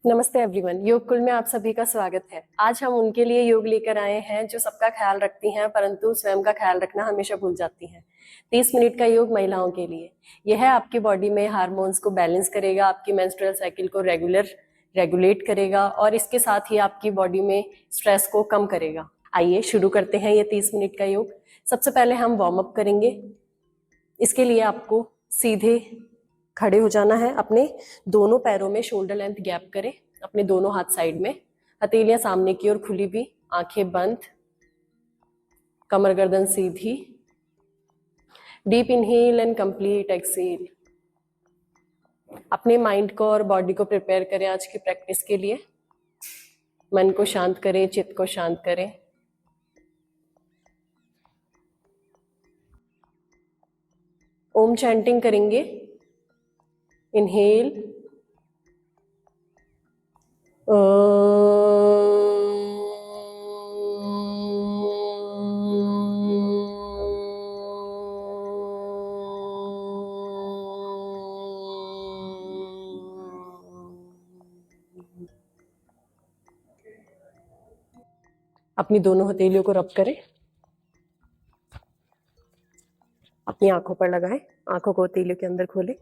नमस्ते एवरीवन, योग कुल में आप सभी का स्वागत है। आज हम उनके लिए योग लेकर आए हैं जो सबका ख्याल रखती हैं परंतु स्वयं का ख्याल रखना हमेशा भूल जाती हैं। 30 मिनट का योग महिलाओं के लिए। यह आपकी बॉडी में हार्मोन्स को बैलेंस करेगा, आपकी मेंस्ट्रुअल साइकिल को रेगुलेट करेगा और इसके साथ ही आपकी बॉडी में स्ट्रेस को कम करेगा। आइए शुरू करते हैं ये 30 मिनट का योग। सबसे पहले हम वार्म अप करेंगे। इसके लिए आपको सीधे खड़े हो जाना है। अपने दोनों पैरों में शोल्डर लेंथ गैप करें, अपने दोनों हाथ साइड में, हथेलियां सामने की ओर खुली भी, आंखें बंद, कमर गर्दन सीधी। Deep inhale and complete exhale. अपने माइंड को और बॉडी को प्रिपेयर करें आज की प्रैक्टिस के लिए। मन को शांत करें, चित्त को शांत करें। ओम चैंटिंग करेंगे। इनहेल अपनी दोनों हथेलियों को रब करें, अपनी आंखों पर लगाएं, आंखों को हथेलियों के अंदर खोलें।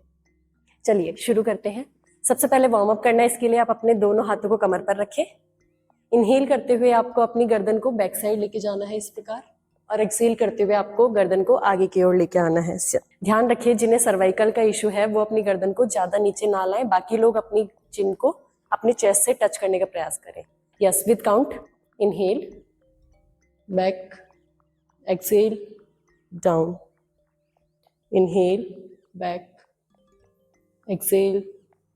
चलिए शुरू करते हैं। सबसे पहले वार्म अप करना है। इसके लिए आप अपने दोनों हाथों को कमर पर रखें। इनहेल करते हुए आपको अपनी गर्दन को बैक साइड लेके जाना है इस प्रकार, और एक्सहेल करते हुए आपको गर्दन को आगे की ओर लेके आना है। ध्यान रखिए जिन्हें सर्वाइकल का इशू है वो अपनी गर्दन को ज्यादा नीचे ना लाएं, बाकी लोग अपनी चिन को अपने चेस्ट से टच करने का प्रयास करें। Yes, with count. Inhale, back, exhale, down. Inhale, back, exhale,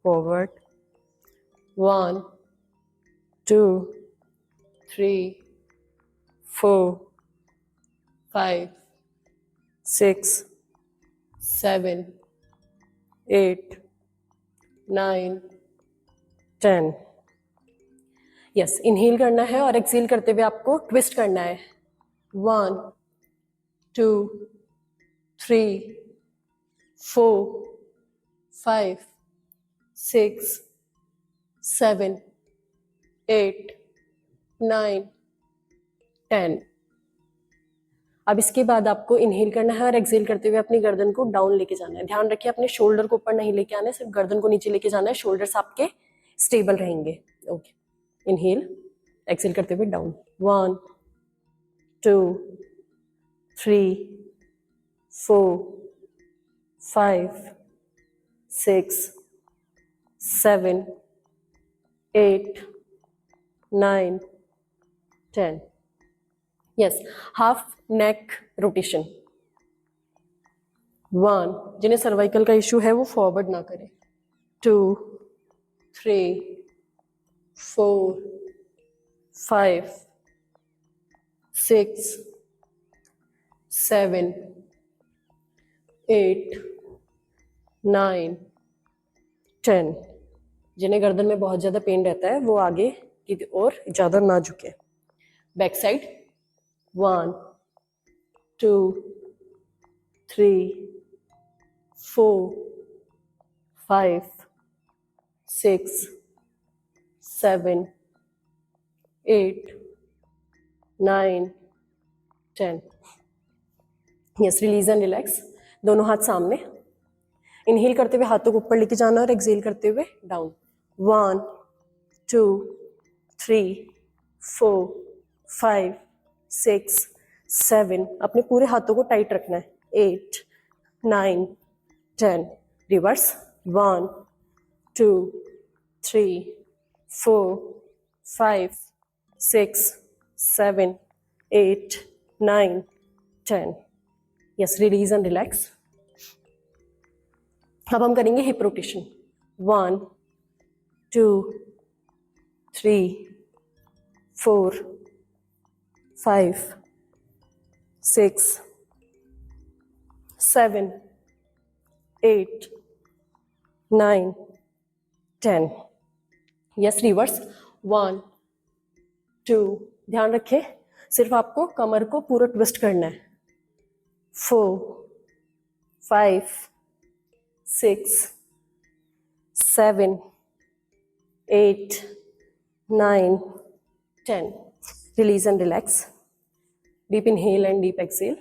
forward. 1, 2, 3, 4, 5, 6, 7, 8, 9, 10. Yes, inhale करना है और एक्सहेल करते हुए आपको ट्विस्ट करना है। 1, 2, 3, 4, 5, 6, 7, 8, 9, 10. अब इसके बाद आपको इनहेल करना है और एक्सहेल करते हुए अपनी गर्दन को डाउन लेके जाना है। ध्यान रखिए अपने शोल्डर को ऊपर नहीं लेके आना है, सिर्फ गर्दन को नीचे लेके जाना है। शोल्डर्स आपके स्टेबल रहेंगे। ओके, इनहेल, एक्सहेल करते हुए down. 1, 2, 3, 4, 5, 6, 7, 8, 9, 10. Yes, half neck rotation. 1, जिन्हें सर्वाइकल का इश्यू है वो फॉरवर्ड ना करें। 2, 3, 4, 5, 6, 7, 8, 9, 10. जिन्हें गर्दन में बहुत ज्यादा पेन रहता है वो आगे की ओर ज्यादा ना झुके। Back side. 1, 2, 3, 4, 5, 6, 7, 8, 9, 10. Yes, release and relax. दोनों हाथ सामने। इनहेल करते हुए हाथों को ऊपर लेके जाना और एक्सहेल करते हुए डाउन। 1, 2, 3, 4, 5, 6, 7. अपने पूरे हाथों को टाइट रखना है। 8, 9, 10. Reverse. 1, 2, 3, 4, 5, 6, 7, 8, 9, 10. Yes, release and relax. अब हम करेंगे हिप रोटेशन। 1, 2, 3, 4, 5, 6, 7, 8, 9, 10. Yes, reverse. 1, 2, ध्यान रखें सिर्फ आपको कमर को पूरा ट्विस्ट करना है। 4, 5, 6, 7, 8, 9, 10. Release and relax. Deep inhale and deep exhale.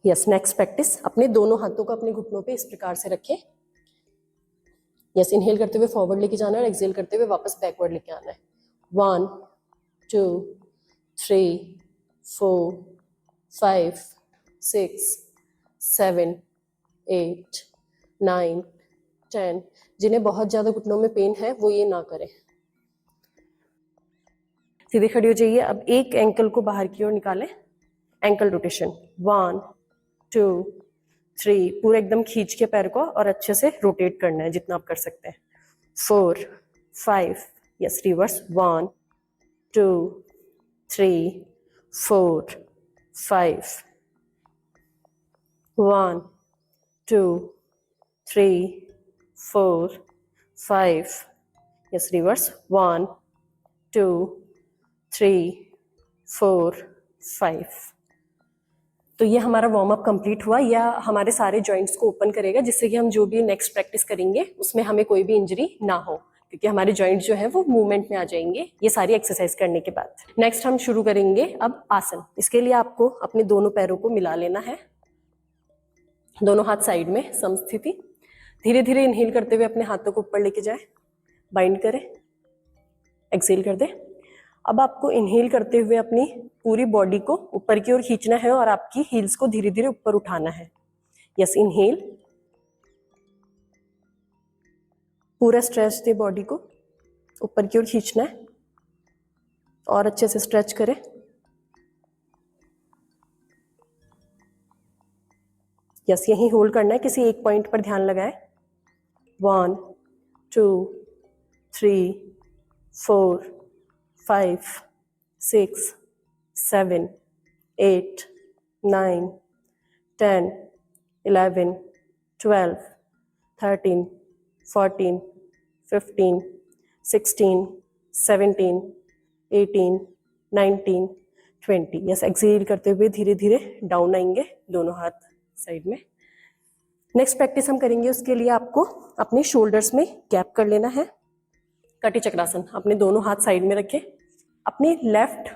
Yes, next practice, अपने दोनों हाथों को अपने घुटनों पे इस प्रकार से रखें। यस, इनहेल करते हुए फॉरवर्ड लेके जाना है और एक्सहेल करते हुए वापस बैकवर्ड लेके आना है। 1, 2, 3, 4, 5, 6, 7, 8, 9, 10। जिन्हें बहुत ज्यादा घुटनों में पेन है वो ये ना करें। सीधे खड़ी हो जाइए। अब एक एंकल को बाहर की ओर निकालें, एंकल रोटेशन। 1, 2, 3, पूरा एकदम खींच के पैर को और अच्छे से रोटेट करना है जितना आप कर सकते हैं। 4, 5, यस, रिवर्स। 1, 2, 3, 4, 5, 1, 2, 3, 4, 5, yes, reverse. 1, 2, 3, 4, 5। तो ये हमारा वार्म अप कंप्लीट हुआ। या हमारे सारे जॉइंट्स को ओपन करेगा, जिससे कि हम जो भी नेक्स्ट प्रैक्टिस करेंगे उसमें हमें कोई भी इंजरी ना हो, क्योंकि हमारे जॉइंट जो है वो मूवमेंट में आ जाएंगे ये सारी एक्सरसाइज करने के बाद। नेक्स्ट हम शुरू करेंगे अब आसन। इसके लिए आपको अपने दोनों पैरों को मिला लेना है, दोनों हाथ साइड में समस्थिति। धीरे धीरे इनहेल करते हुए अपने हाथों को ऊपर लेके जाए, बाइंड करें, एक्सहेल कर दे। अब आपको इनहेल करते हुए अपनी पूरी बॉडी को ऊपर की ओर खींचना है और आपकी हील्स को धीरे धीरे ऊपर उठाना है। यस, इनहेल, पूरा स्ट्रेच दे, बॉडी को ऊपर की ओर खींचना है और अच्छे से स्ट्रेच करें। यस, यहीं होल्ड करना है, किसी एक पॉइंट पर ध्यान लगाए। 1, 2, 3, 4, 5, 6, 7, 8, 9, 10, 11, 12, 13, 14, 15, 16, 17, 18, 19, 20। यस, एक्सहेल करते हुए धीरे धीरे डाउन आएंगे, दोनों हाथ साइड में। नेक्स्ट प्रैक्टिस हम करेंगे, उसके लिए आपको अपने शोल्डर्स में गैप कर लेना है। कटी चक्रासन। अपने दोनों हाथ साइड में रखें, अपनी लेफ्ट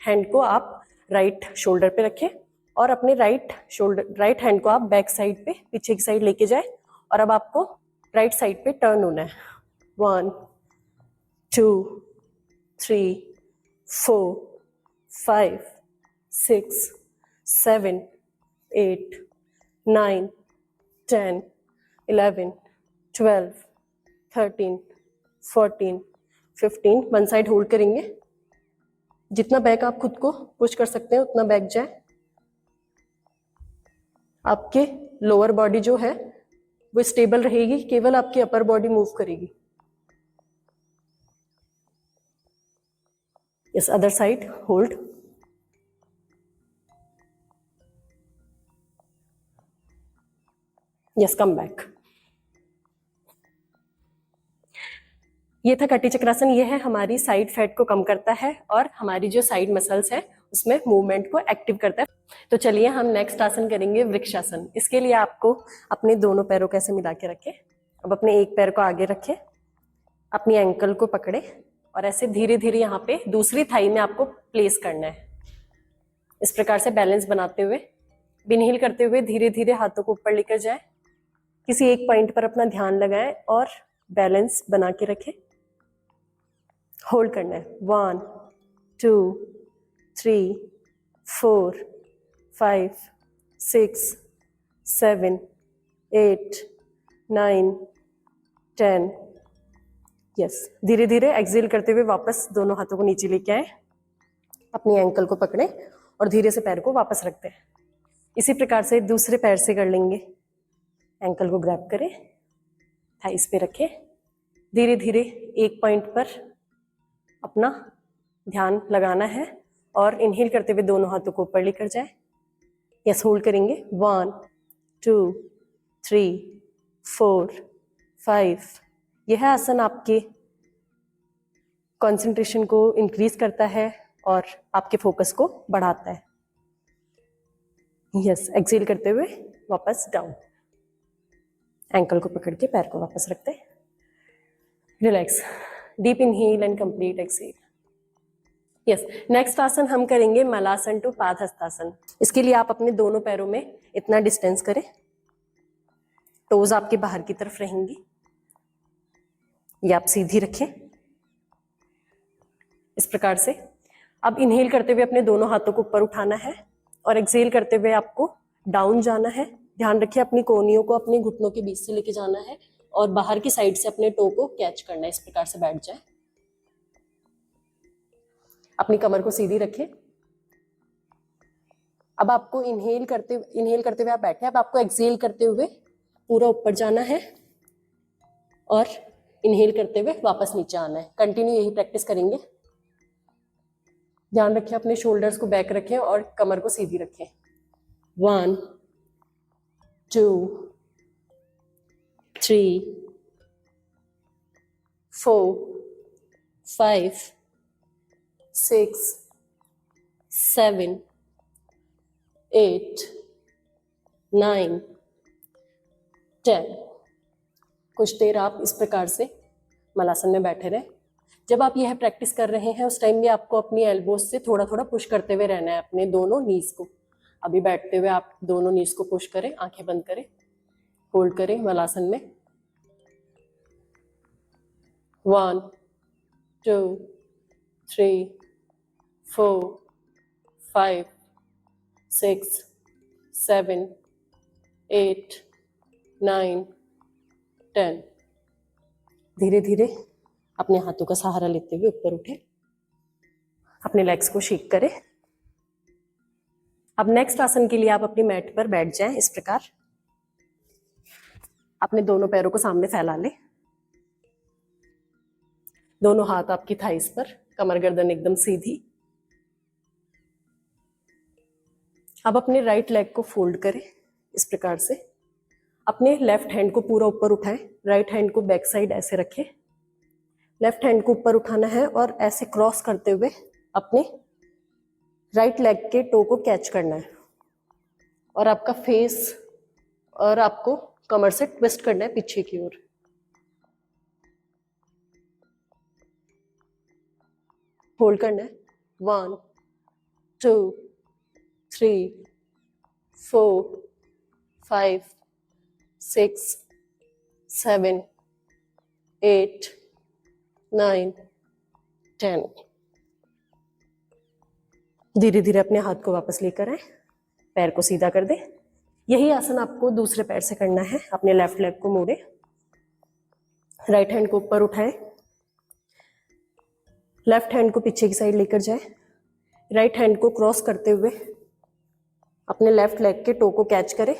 हैंड को आप राइट शोल्डर पे रखें और अपने राइट हैंड को आप बैक साइड पे पीछे की साइड लेके जाए और अब आपको राइट साइड पे टर्न होना है। 1, 2, 3, 4, 5, 6, 7, 8, 9, 10, 11, 12, 13, 14, 15। वन साइड होल्ड करेंगे, जितना बैक आप खुद को पुश कर सकते हैं उतना बैक जाए। आपके लोअर बॉडी जो है वो स्टेबल रहेगी, केवल आपकी अपर बॉडी मूव करेगी। Yes, other side hold. Yes, come back. ये था कटी चक्रासन। ये है हमारी साइड फैट को कम करता है और हमारी जो साइड मसल्स है उसमें मूवमेंट को एक्टिव करता है। तो चलिए हम नेक्स्ट आसन करेंगे, वृक्षासन। इसके लिए आपको अपने दोनों पैरों को ऐसे मिला के रखें। अब अपने एक पैर को आगे रखें, अपनी एंकल को पकड़े और ऐसे धीरे धीरे यहाँ पे दूसरी थाई में आपको प्लेस करना है। इस प्रकार से बैलेंस बनाते हुए, इनहेल करते हुए धीरे धीरे हाथों को ऊपर लेकर जाए, किसी एक पॉइंट पर अपना ध्यान लगाएं और बैलेंस बना के रखें। होल्ड करना है। 1, 2, 3, 4, 5, 6, 7, 8, 9, 10। यस, धीरे धीरे एक्सहेल करते हुए वापस दोनों हाथों को नीचे लेके आए, अपनी एंकल को पकड़े और धीरे से पैर को वापस रखते हैं। इसी प्रकार से दूसरे पैर से कर लेंगे। एंकल को ग्रैब करें, थाइस पे रखें, धीरे धीरे एक पॉइंट पर अपना ध्यान लगाना है और इनहेल करते हुए दोनों हाथों को ऊपर लेकर जाए। यस, होल्ड करेंगे। 1, 2, 3, 4, 5। यह आसन आपके कंसंट्रेशन को इंक्रीज करता है और आपके फोकस को बढ़ाता है। यस, एक्सहेल करते हुए वापस डाउन, एंकल को पकड़ के पैर को वापस रखते हैं। Relax, deep inhale and complete exhale. Yes, next आसन हम करेंगे मलासन टू पादहस्तासन। इसके लिए आप अपने दोनों पैरों में इतना डिस्टेंस करें, टोज आपके बाहर की तरफ रहेंगी, ये आप सीधी रखें इस प्रकार से। अब इनहेल करते हुए अपने दोनों हाथों को ऊपर उठाना है और एक्सहेल करते हुए आपको डाउन जाना है। ध्यान रखिए अपनी कोहनियों को अपने घुटनों के बीच से लेके जाना है और बाहर की साइड से अपने टो को कैच करना है, इस प्रकार से बैठ जाए। अपनी कमर को सीधी रखें। अब आपको इनहेल करते हुए आप बैठे, अब आपको एक्सहेल करते हुए पूरा ऊपर जाना है और इनहेल करते हुए वापस नीचे आना है। कंटिन्यू यही प्रैक्टिस करेंगे। ध्यान रखें अपने शोल्डर्स को बैक रखें और कमर को सीधी रखें। 1 2 3 4 5 6 7 8 9 10। कुछ देर आप इस प्रकार से मलासन में बैठे रहें। जब आप यह प्रैक्टिस कर रहे हैं उस टाइम में आपको अपनी एल्बोज से थोड़ा थोड़ा पुश करते हुए रहना है अपने दोनों नीज को। अभी बैठते हुए आप दोनों नीज को पुश करें, आंखें बंद करें, होल्ड करें मलासन में। 1 2 3 4 5 6 7 8 9 10। धीरे धीरे अपने हाथों का सहारा लेते हुए ऊपर उठे, अपने लेग्स को शेक करें। अब नेक्स्ट आसन के लिए आप अपनी मैट पर बैठ जाएं इस प्रकार। अपने दोनों पैरों को सामने फैला लें, दोनों हाथ आपकी थाइस पर, कमर गर्दन एकदम सीधी। अब अपने राइट लेग को फोल्ड करें इस प्रकार से। अपने लेफ्ट हैंड को पूरा ऊपर उठाएं, राइट हैंड को बैक साइड ऐसे रखें। लेफ्ट हैंड को ऊपर उठाना है और ऐसे क्रॉस करते हुए अपने राइट लेग के टो को कैच करना है और आपका फेस और आपको कमर से ट्विस्ट करना है पीछे की ओर। होल्ड करना है। 1 2 3 4 5 6 7 8 9 10। धीरे धीरे अपने हाथ को वापस लेकर आए, पैर को सीधा कर दे। यही आसन आपको दूसरे पैर से करना है। अपने लेफ्ट लेग को मोड़े, राइट हैंड को ऊपर उठाए, लेफ्ट हैंड को पीछे की साइड लेकर जाए, राइट हैंड को क्रॉस करते हुए अपने लेफ्ट लेग के टो को कैच करें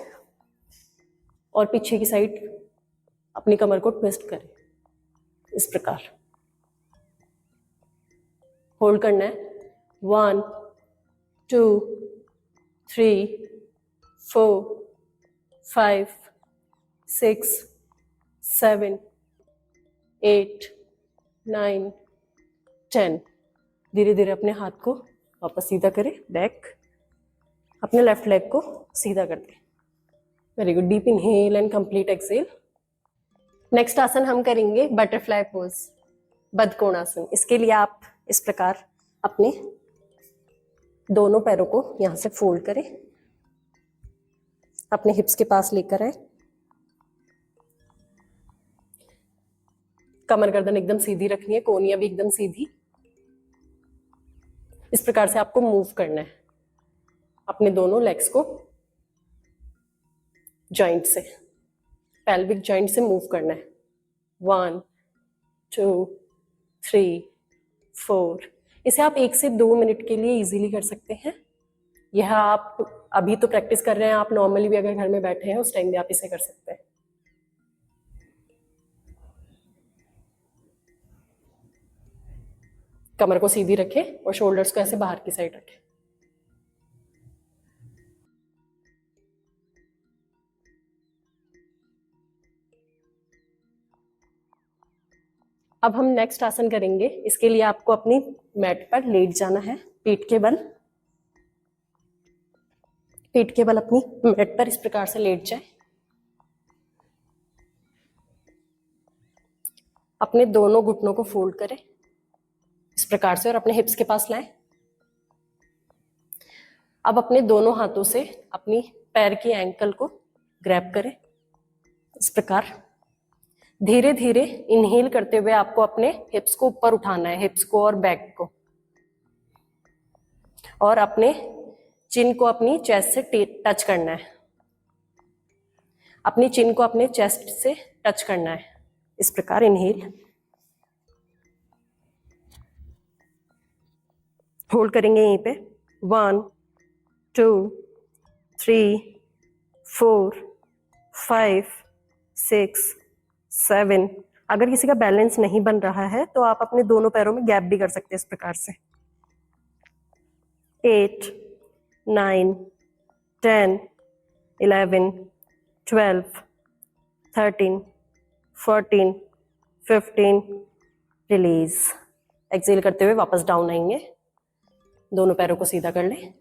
और पीछे की साइड अपनी कमर को ट्विस्ट करें इस प्रकार। होल्ड करना है। 1 2 3 4 5 6 7 8 9 10। धीरे धीरे अपने हाथ को वापस सीधा करें, बैक, अपने लेफ्ट लेग को सीधा कर दें। Very good. Deep inhale and complete exhale. Next आसन हम करेंगे बटरफ्लाई पोज, बद्धकोणासन। इसके लिए आप इस प्रकार अपने दोनों पैरों को यहां से फोल्ड करें, अपने हिप्स के पास लेकर आए, कमर गर्दन एकदम सीधी रखनी है, कोहनियां भी एकदम सीधी। इस प्रकार से आपको मूव करना है अपने दोनों लेग्स को जॉइंट से, पेल्विक जॉइंट से मूव करना है। 1 2 3 4। इसे आप 1 से 2 मिनट के लिए इजीली कर सकते हैं। यह आप अभी तो प्रैक्टिस कर रहे हैं, आप नॉर्मली भी अगर घर में बैठे हैं उस टाइम भी आप इसे कर सकते हैं। कमर को सीधी रखें और शोल्डर्स को ऐसे बाहर की साइड रखें। अब हम नेक्स्ट आसन करेंगे। इसके लिए आपको अपनी मैट पर लेट जाना है, पीठ के बल अपनी मैट पर इस प्रकार से लेट जाए। अपने दोनों घुटनों को फोल्ड करें इस प्रकार से और अपने हिप्स के पास लाएं। अब अपने दोनों हाथों से अपनी पैर की एंकल को ग्रैब करें इस प्रकार। धीरे धीरे इनहेल करते हुए आपको अपने हिप्स को ऊपर उठाना है, हिप्स को और बैक को, और अपने चिन को अपनी चेस्ट से टच करना है। अपनी चिन को अपने चेस्ट से टच करना है इस प्रकार। इनहेल, होल्ड करेंगे यहीं पे। 1 2 3 4 5 6 7। अगर किसी का बैलेंस नहीं बन रहा है तो आप अपने दोनों पैरों में गैप भी कर सकते हैं इस प्रकार से। 8 9 10 11 12 13 14 15। रिलीज। एक्सेल करते हुए वापस डाउन आएंगे, दोनों पैरों को सीधा कर लें।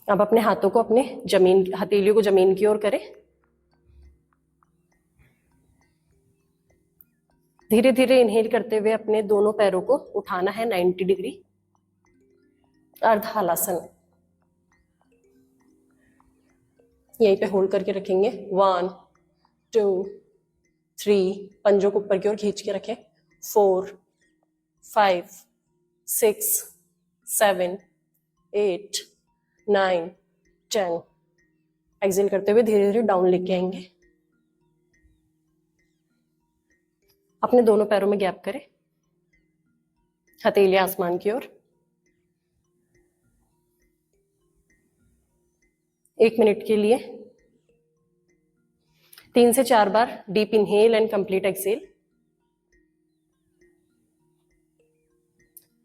अब अपने हाथों को अपने जमीन, हथेलियों को जमीन की ओर करें। धीरे धीरे इनहेल करते हुए अपने दोनों पैरों को उठाना है 90 डिग्री, अर्ध हलासन। यहीं पे होल्ड करके रखेंगे। 1 2 3, पंजों को ऊपर की ओर खींच के रखें। 4 5 6 7 8 9 10। एक्सेल करते हुए धीरे धीरे डाउन लेके आएंगे। अपने दोनों पैरों में गैप करें, हथेलियां आसमान की ओर। 1 मिनट के लिए 3 से 4 बार deep inhale and complete exhale.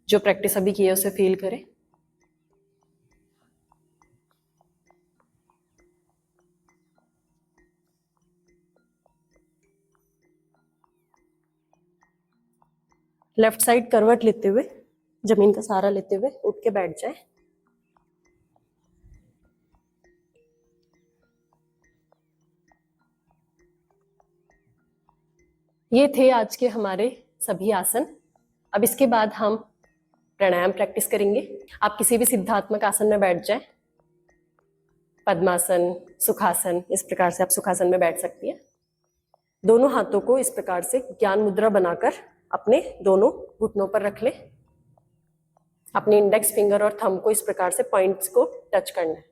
जो प्रैक्टिस अभी की है उसे फील करें। लेफ्ट साइड करवट लेते हुए, जमीन का सहारा लेते हुए उठ के बैठ जाए। ये थे आज के हमारे सभी आसन। अब इसके बाद हम प्राणायाम प्रैक्टिस करेंगे। आप किसी भी सिद्धात्मक आसन में बैठ जाएं, पद्मासन, सुखासन, इस प्रकार से आप सुखासन में बैठ सकती हैं। दोनों हाथों को इस प्रकार से ज्ञान मुद्रा बनाकर अपने दोनों घुटनों पर रख लें। अपने इंडेक्स फिंगर और थंब को इस प्रकार से पॉइंट्स को टच करना है।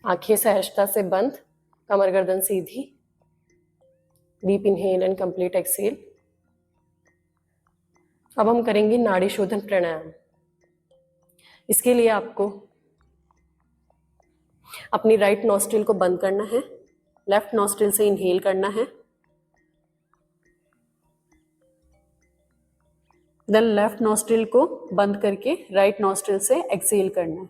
आंखें सहजता से बंद, कमर गर्दन सीधी। Deep inhale and complete exhale. अब हम करेंगे नाड़ी शोधन प्राणायाम। इसके लिए आपको अपनी राइट नॉस्ट्रिल को बंद करना है, लेफ्ट नॉस्ट्रिल से इनहेल करना है, देन लेफ्ट नॉस्ट्रिल को बंद करके राइट नॉस्ट्रिल से एक्सेल करना है।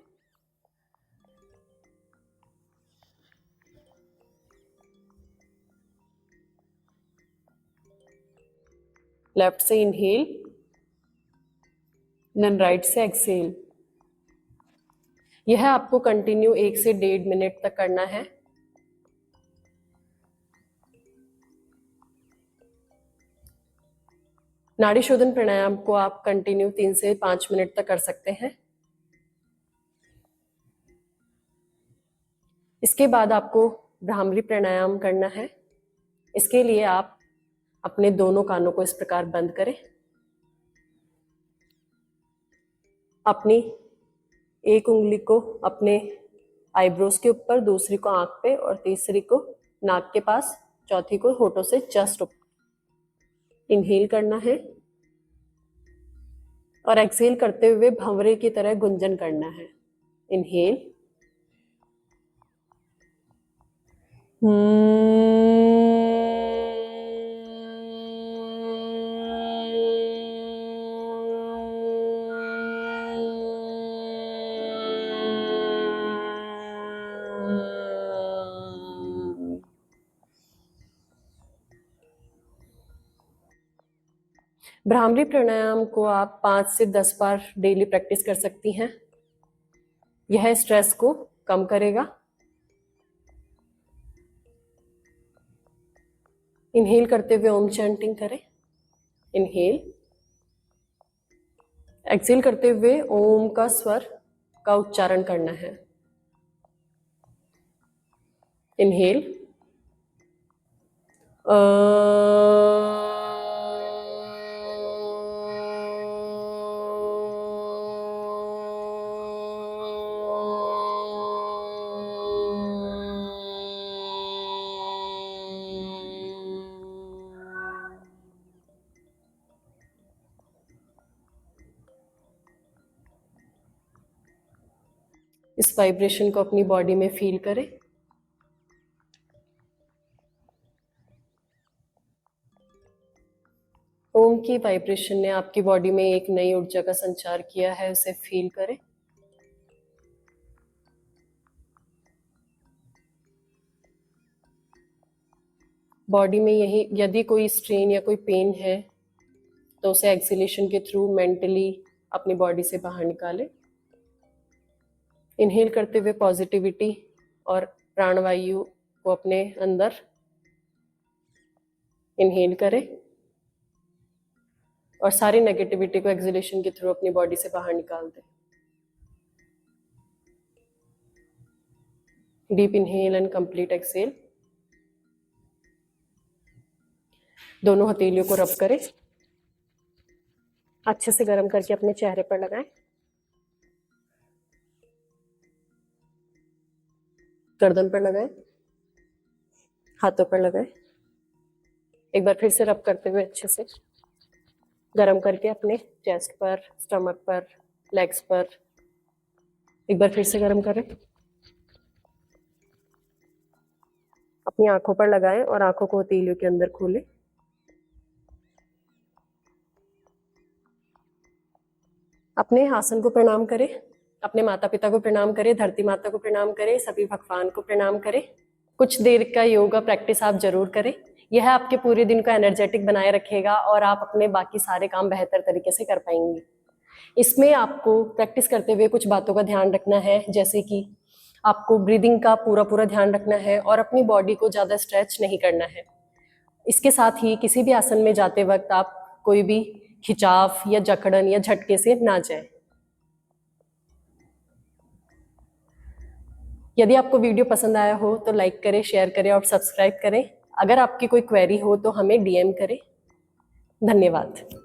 लेफ्ट से इनहेल, देन राइट से एक्सेल। यह आपको कंटिन्यू 1 से 1.5 मिनट तक करना है। नाड़ी शोधन प्राणायाम को आप कंटिन्यू 3 से 5 मिनट तक कर सकते हैं। इसके बाद आपको भ्रामरी प्राणायाम करना है। इसके लिए आप अपने दोनों कानों को इस प्रकार बंद करें। अपनी एक उंगली को अपने आईब्रोज के ऊपर, दूसरी को आंख पे और तीसरी को नाक के पास, चौथी को होठों से जस्ट ऊपर। इनहेल करना है और एक्सेल करते हुए भंवरे की तरह गुंजन करना है। इनहेल, भ्रामरी प्राणायाम को आप 5 से 10 बार डेली प्रैक्टिस कर सकती हैं। यह स्ट्रेस को कम करेगा। इनहेल करते हुए ओम चैंटिंग करें। इनहेल। एक्सेल करते हुए ओम का स्वर का उच्चारण करना है। इनहेल। इस वाइब्रेशन को अपनी बॉडी में फील करें। ओम की वाइब्रेशन ने आपकी बॉडी में एक नई ऊर्जा का संचार किया है, उसे फील करें। बॉडी में यही यदि कोई स्ट्रेन या कोई पेन है तो उसे एक्सहेलेशन के थ्रू मेंटली अपनी बॉडी से बाहर निकालें। इनहेल करते हुए पॉजिटिविटी और प्राणवायु को अपने अंदर इनहेल करें और सारी नेगेटिविटी को एक्सहेलेशन के थ्रू अपनी बॉडी से बाहर निकाल दें। Deep inhale and complete exhale. दोनों हथेलियों को रब करें, अच्छे से गर्म करके अपने चेहरे पर लगाएं। गर्दन पर लगाएं, हाथों पर लगाएं। एक बार फिर से रब करते हुए अच्छे से गर्म करके अपने चेस्ट पर, स्टमक पर, लेग्स पर एक बार फिर से गर्म करें। अपनी आंखों पर लगाएं और आंखों को हथेलियों के अंदर खोलें। अपने आसन को प्रणाम करें, अपने माता पिता को प्रणाम करें, धरती माता को प्रणाम करें, सभी भगवान को प्रणाम करें। कुछ देर का योगा प्रैक्टिस आप जरूर करें। यह आपके पूरे दिन को एनर्जेटिक बनाए रखेगा और आप अपने बाकी सारे काम बेहतर तरीके से कर पाएंगे। इसमें आपको प्रैक्टिस करते हुए कुछ बातों का ध्यान रखना है, जैसे कि आपको ब्रीदिंग का पूरा ध्यान रखना है और अपनी बॉडी को ज़्यादा स्ट्रेच नहीं करना है। इसके साथ ही किसी भी आसन में जाते वक्त आप कोई भी खिंचाव या जकड़न या झटके से ना जाएं। यदि आपको वीडियो पसंद आया हो तो लाइक करें, शेयर करें और सब्सक्राइब करें। अगर आपकी कोई क्वेरी हो तो हमें DM करें। धन्यवाद।